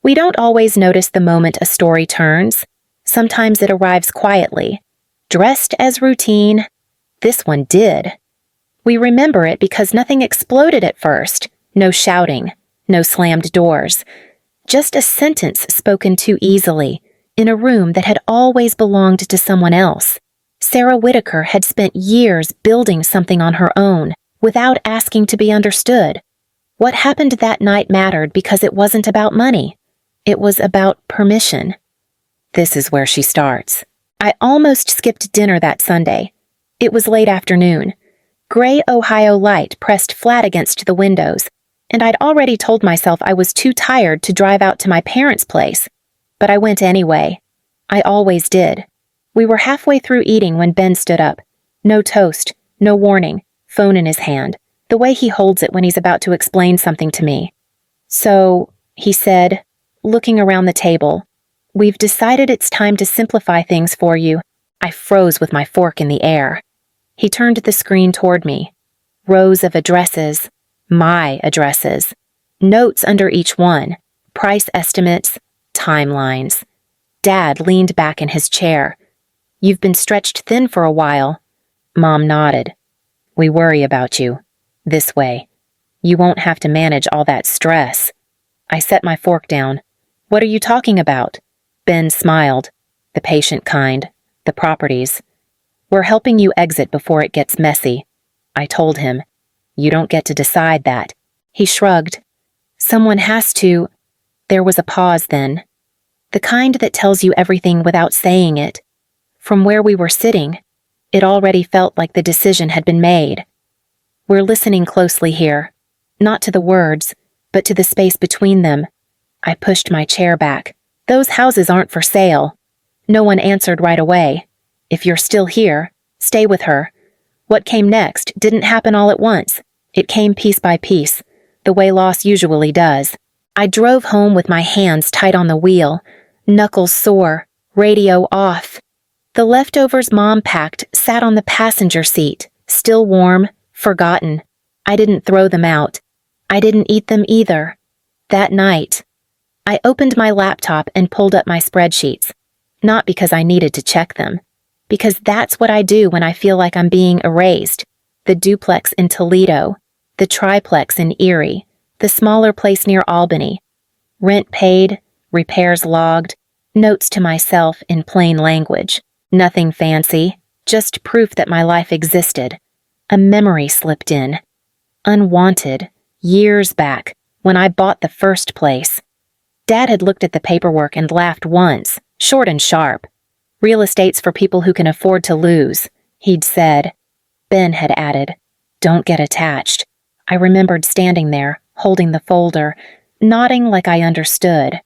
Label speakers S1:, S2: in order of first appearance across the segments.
S1: We don't always notice the moment a story turns. Sometimes it arrives quietly, dressed as routine. This one did. We remember it because nothing exploded at first. No shouting, no slammed doors. Just a sentence spoken too easily, in a room that had always belonged to someone else. Sarah Whitaker had spent years building something on her own, without asking to be understood. What happened that night mattered because it wasn't about money. It was about permission. This is where she starts. I almost skipped dinner that Sunday. It was late afternoon. Gray Ohio light pressed flat against the windows, and I'd already told myself I was too tired to drive out to my parents' place. But I went anyway. I always did. We were halfway through eating when Ben stood up. No toast, no warning, phone in his hand, the way he holds it when he's about to explain something to me. "So," he said, looking around the table, "we've decided it's time to simplify things for you." I froze with my fork in the air. He turned the screen toward me. Rows of addresses. My addresses. Notes under each one. Price estimates. Timelines. Dad leaned back in his chair. "You've been stretched thin for a while." Mom nodded. "We worry about you. This way. You won't have to manage all that stress." I set my fork down. "What are you talking about?" Ben smiled. "The patient kind. The properties. We're helping you exit before it gets messy." I told him. "You don't get to decide that." He shrugged. "Someone has to." There was a pause then. The kind that tells you everything without saying it. From where we were sitting, it already felt like the decision had been made. "We're listening closely here. Not to the words, but to the space between them." I pushed my chair back. "Those houses aren't for sale." No one answered right away. "If you're still here, stay with her." What came next didn't happen all at once. It came piece by piece, the way loss usually does. I drove home with my hands tight on the wheel, knuckles sore, radio off. The leftovers Mom packed sat on the passenger seat, still warm, forgotten. I didn't throw them out. I didn't eat them either. That night, I opened my laptop and pulled up my spreadsheets. Not because I needed to check them, because that's what I do when I feel like I'm being erased. The duplex in Toledo, the triplex in Erie, the smaller place near Albany. Rent paid, repairs logged, notes to myself in plain language. Nothing fancy, just proof that my life existed. A memory slipped in. Unwanted, years back, when I bought the first place. Dad had looked at the paperwork and laughed once, short and sharp. "Real estate's for people who can afford to lose," he'd said. Ben had added, "Don't get attached." I remembered standing there, holding the folder, nodding like I understood.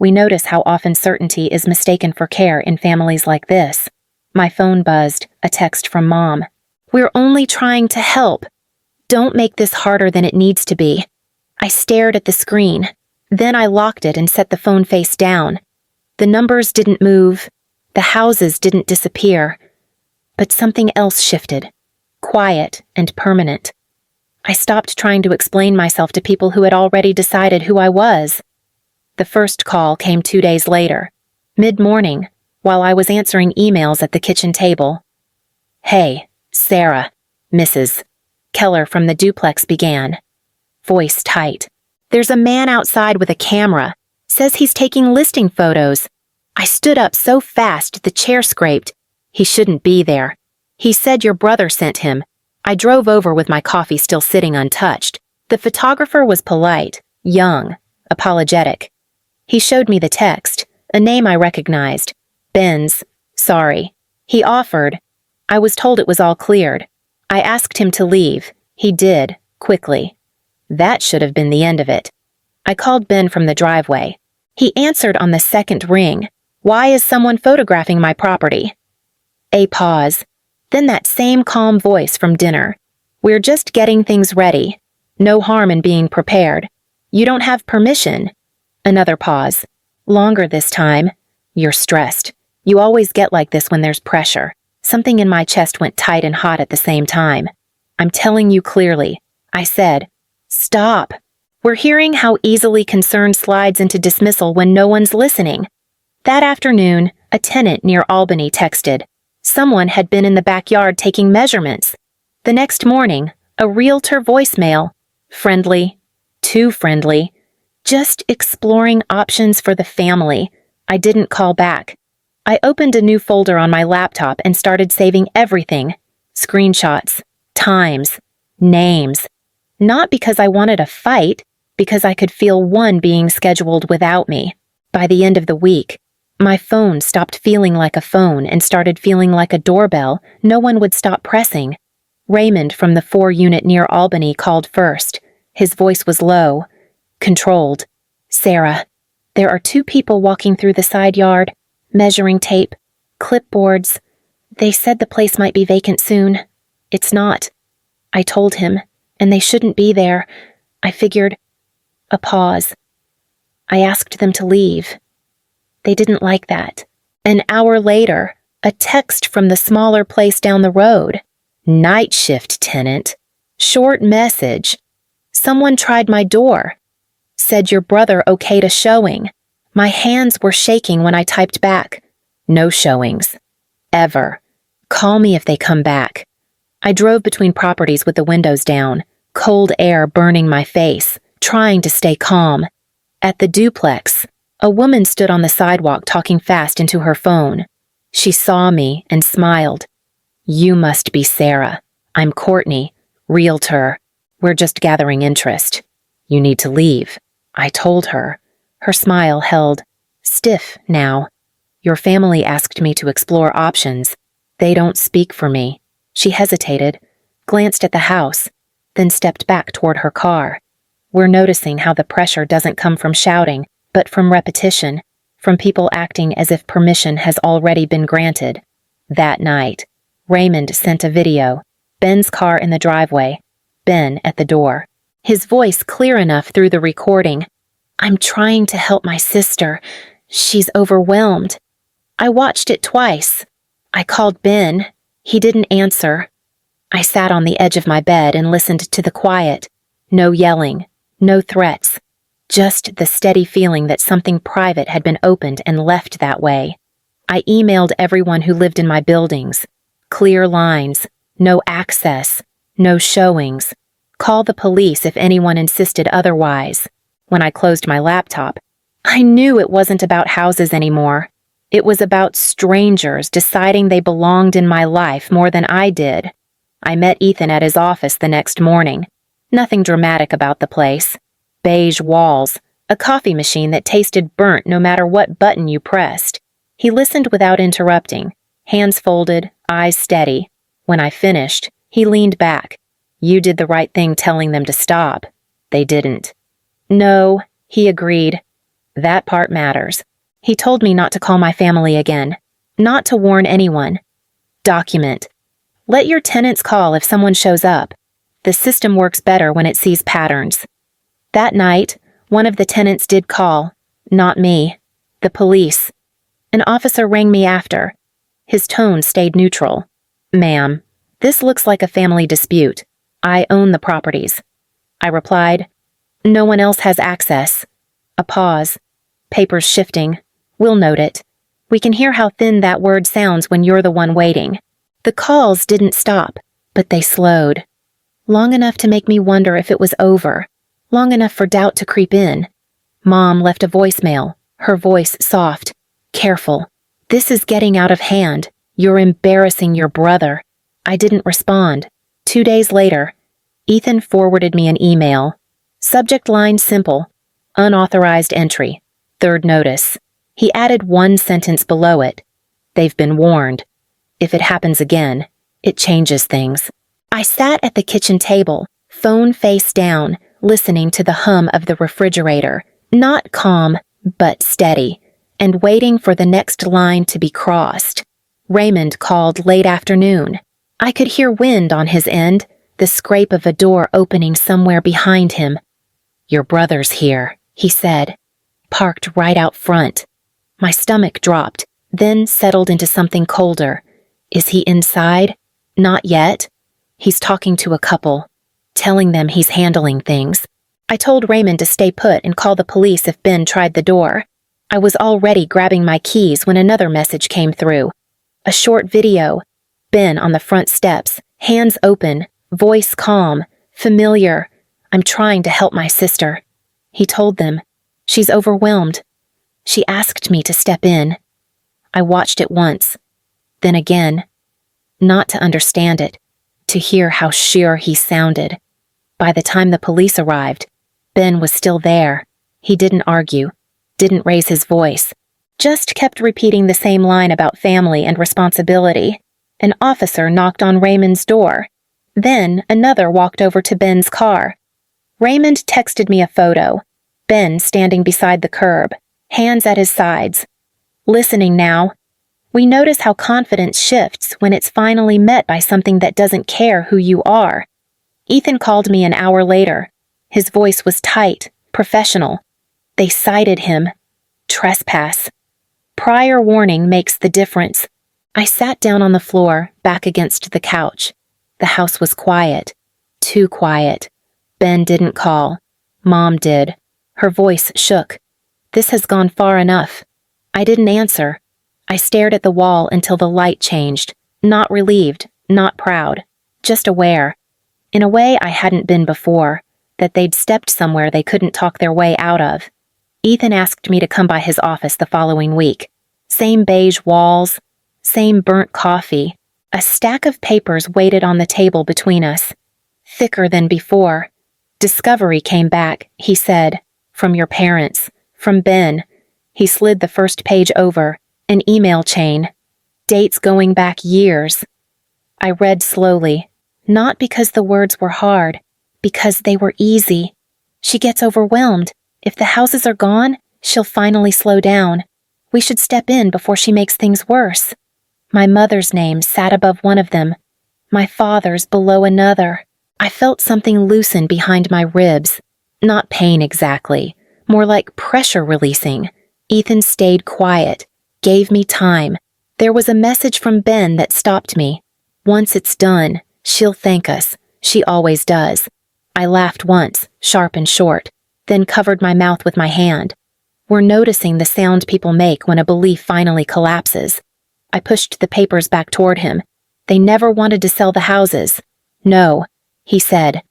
S1: We notice how often certainty is mistaken for care in families like this. My phone buzzed, a text from Mom. "We're only trying to help. Don't make this harder than it needs to be." I stared at the screen. Then I locked it and set the phone face down. The numbers didn't move. The houses didn't disappear. But something else shifted. Quiet and permanent. I stopped trying to explain myself to people who had already decided who I was. The first call came 2 days later, mid-morning, while I was answering emails at the kitchen table. "Hey, Sarah, Mrs. Keller from the duplex began. Voice tight. "There's a man outside with a camera. Says he's taking listing photos." I stood up so fast the chair scraped. "He shouldn't be there. He said your brother sent him." I drove over with my coffee still sitting untouched. The photographer was polite, young, apologetic. He showed me the text, a name I recognized. Ben's. "Sorry." He offered. I was told it was all cleared. I asked him to leave. He did, quickly. That should have been the end of it. I called Ben from the driveway. He answered on the second ring. "Why is someone photographing my property?" A pause. Then that same calm voice from dinner. "We're just getting things ready. No harm in being prepared. You don't have permission." Another pause. Longer this time. "You're stressed. You always get like this when there's pressure." Something in my chest went tight and hot at the same time. "I'm telling you clearly." I said. "Stop." We're hearing how easily concern slides into dismissal when no one's listening. That afternoon, a tenant near Albany texted. Someone had been in the backyard taking measurements. The next morning, a realtor voicemail. Friendly. Too friendly. Just exploring options for the family. I didn't call back. I opened a new folder on my laptop and started saving everything. Screenshots, times, names. Not because I wanted a fight, because I could feel one being scheduled without me. By the end of the week, my phone stopped feeling like a phone and started feeling like a doorbell no one would stop pressing. Raymond from the 4-unit near Albany called first. His voice was low, controlled. Sarah, there are 2 people walking through the side yard, measuring tape, clipboards. They said the place might be vacant soon. It's not. I told him, and they shouldn't be there. I figured. A pause. I asked them to leave. They didn't like that. An hour later, a text from the smaller place down the road. Night shift tenant. Short message. Someone tried my door. Said your brother okayed a showing. My hands were shaking when I typed back. No showings. Ever. Call me if they come back. I drove between properties with the windows down, cold air burning my face, trying to stay calm. At the duplex, a woman stood on the sidewalk talking fast into her phone. She saw me and smiled. You must be Sarah. I'm Courtney, realtor. We're just gathering interest. You need to leave. I told her. Her smile held stiff now. Your family asked me to explore options. They don't speak for me. She hesitated, glanced at the house, then stepped back toward her car. We're noticing how the pressure doesn't come from shouting, but from repetition, from people acting as if permission has already been granted. That night, Raymond sent a video. Ben's car in the driveway. Ben at the door. His voice clear enough through the recording. I'm trying to help my sister. She's overwhelmed. I watched it twice. I called Ben. He didn't answer. I sat on the edge of my bed and listened to the quiet. No yelling, no threats. Just the steady feeling that something private had been opened and left that way. I emailed everyone who lived in my buildings. Clear lines, no access, no showings. Call the police if anyone insisted otherwise. When I closed my laptop, I knew it wasn't about houses anymore. It was about strangers deciding they belonged in my life more than I did. I met Ethan at his office the next morning. Nothing dramatic about the place. Beige walls, a coffee machine that tasted burnt no matter what button you pressed. He listened without interrupting, hands folded, eyes steady. When I finished, he leaned back. You did the right thing telling them to stop. They didn't. No, he agreed. That part matters. He told me not to call my family again, not to warn anyone. Document. Let your tenants call if someone shows up. The system works better when it sees patterns. That night, one of the tenants did call. Not me. The police. An officer rang me after. His tone stayed neutral. Ma'am, this looks like a family dispute. I own the properties. I replied, no one else has access. A pause. Papers shifting. We'll note it. We can hear how thin that word sounds when you're the one waiting. The calls didn't stop, but they slowed. Long enough to make me wonder if it was over. Long enough for doubt to creep in. Mom left a voicemail, her voice soft. Careful. This is getting out of hand. You're embarrassing your brother. I didn't respond. 2 days later, Ethan forwarded me an email. Subject line simple. Unauthorized entry. Third notice. He added one sentence below it. They've been warned. If it happens again, it changes things. I sat at the kitchen table, phone face down, listening to the hum of the refrigerator, not calm, but steady, and waiting for the next line to be crossed. Raymond called late afternoon. I could hear wind on his end, the scrape of a door opening somewhere behind him. Your brother's here, he said, parked right out front. My stomach dropped, then settled into something colder. Is he inside? Not yet. He's talking to a couple, telling them he's handling things. I told Raymond to stay put and call the police if Ben tried the door. I was already grabbing my keys when another message came through. A short video. Ben on the front steps, hands open, voice calm, familiar. I'm trying to help my sister. He told them. She's overwhelmed. She asked me to step in. I watched it once, then again. Not to understand it, to hear how sure he sounded. By the time the police arrived, Ben was still there. He didn't argue, didn't raise his voice, just kept repeating the same line about family and responsibility. An officer knocked on Raymond's door. Then another walked over to Ben's car. Raymond texted me a photo. Ben standing beside the curb, hands at his sides. Listening now. We notice how confidence shifts when it's finally met by something that doesn't care who you are. Ethan called me an hour later. His voice was tight, professional. They cited him. Trespass. Prior warning makes the difference. I sat down on the floor, back against the couch. The house was quiet. Too quiet. Ben didn't call. Mom did. Her voice shook. This has gone far enough. I didn't answer. I stared at the wall until the light changed. Not relieved, not proud. Just aware. In a way I hadn't been before. That they'd stepped somewhere they couldn't talk their way out of. Ethan asked me to come by his office the following week. Same beige walls. Same burnt coffee. A stack of papers waited on the table between us. Thicker than before. Discovery came back, he said. From your parents. From Ben. He slid the first page over. An email chain. Dates going back years. I read slowly. Not because the words were hard. Because they were easy. She gets overwhelmed. If the houses are gone, she'll finally slow down. We should step in before she makes things worse. My mother's name sat above one of them. My father's below another. I felt something loosen behind my ribs. Not pain exactly. More like pressure releasing. Ethan stayed quiet. Gave me time. There was a message from Ben that stopped me. Once it's done, she'll thank us. She always does. I laughed once, sharp and short, then covered my mouth with my hand. We're noticing the sound people make when a belief finally collapses. I pushed the papers back toward him. They never wanted to sell the houses. No, he said.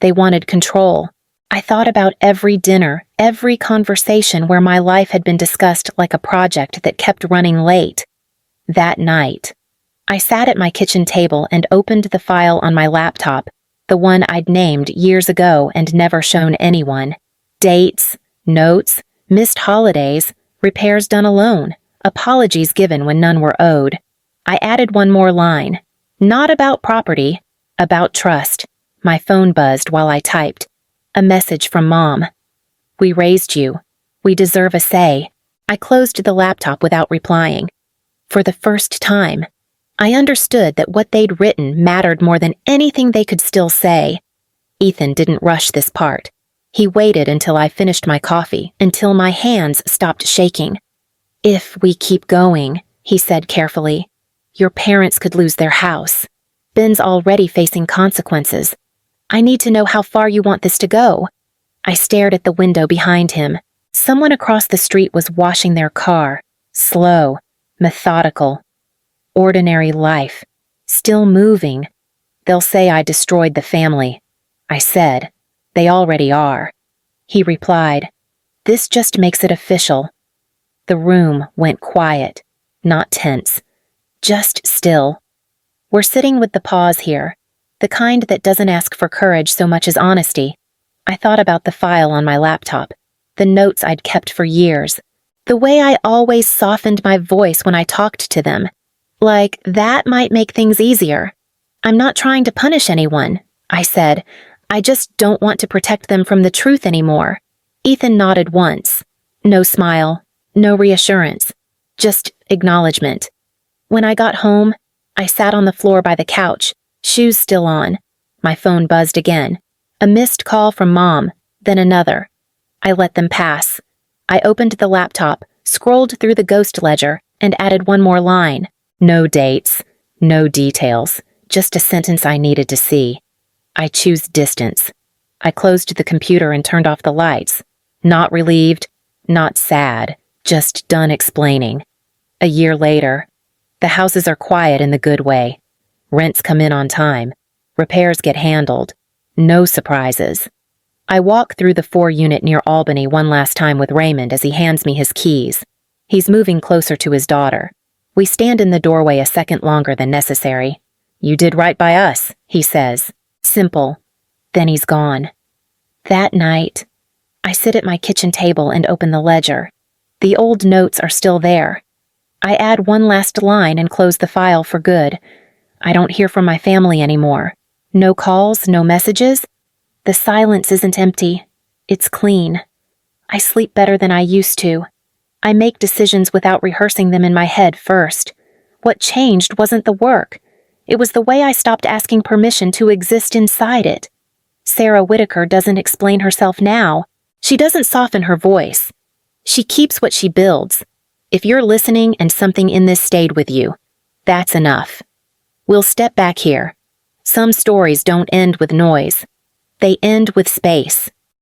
S1: They wanted control. I thought about every dinner, every conversation where my life had been discussed like a project that kept running late. That night, I sat at my kitchen table and opened the file on my laptop, the one I'd named years ago and never shown anyone. Dates, notes, missed holidays, repairs done alone, apologies given when none were owed. I added one more line. Not about property, about trust. My phone buzzed while I typed. A message from Mom. We raised you. We deserve a say. I closed the laptop without replying. For the first time, I understood that what they'd written mattered more than anything they could still say. Ethan didn't rush this part. He waited until I finished my coffee, until my hands stopped shaking. If we keep going, he said carefully, your parents could lose their house. Ben's already facing consequences. I need to know how far you want this to go. I stared at the window behind him. Someone across the street was washing their car. Slow, methodical. Ordinary life. Still moving. They'll say I destroyed the family. I said, they already are. He replied, this just makes it official. The room went quiet, not tense. Just still. We're sitting with the pause here. The kind that doesn't ask for courage so much as honesty. I thought about the file on my laptop, the notes I'd kept for years, the way I always softened my voice when I talked to them. Like, that might make things easier. I'm not trying to punish anyone, I said. I just don't want to protect them from the truth anymore. Ethan nodded once. No smile, no reassurance, just acknowledgement. When I got home, I sat on the floor by the couch, shoes still on. My phone buzzed again. A missed call from Mom, then another. I let them pass. I opened the laptop, scrolled through the ghost ledger, and added one more line. No dates, no details, just a sentence I needed to see. I choose distance. I closed the computer and turned off the lights. Not relieved, not sad, just done explaining. A year later, the houses are quiet in the good way. Rents come in on time. Repairs get handled. No surprises. I walk through the 4-unit near Albany one last time with Raymond as he hands me his keys. He's moving closer to his daughter. We stand in the doorway a second longer than necessary. "You did right by us," he says. Simple. Then he's gone. That night, I sit at my kitchen table and open the ledger. The old notes are still there. I add one last line and close the file for good. I don't hear from my family anymore. No calls, no messages. The silence isn't empty. It's clean. I sleep better than I used to. I make decisions without rehearsing them in my head first. What changed wasn't the work. It was the way I stopped asking permission to exist inside it. Sarah Whitaker doesn't explain herself now. She doesn't soften her voice. She keeps what she builds. If you're listening and something in this stayed with you, that's enough. We'll step back here. Some stories don't end with noise. They end with space.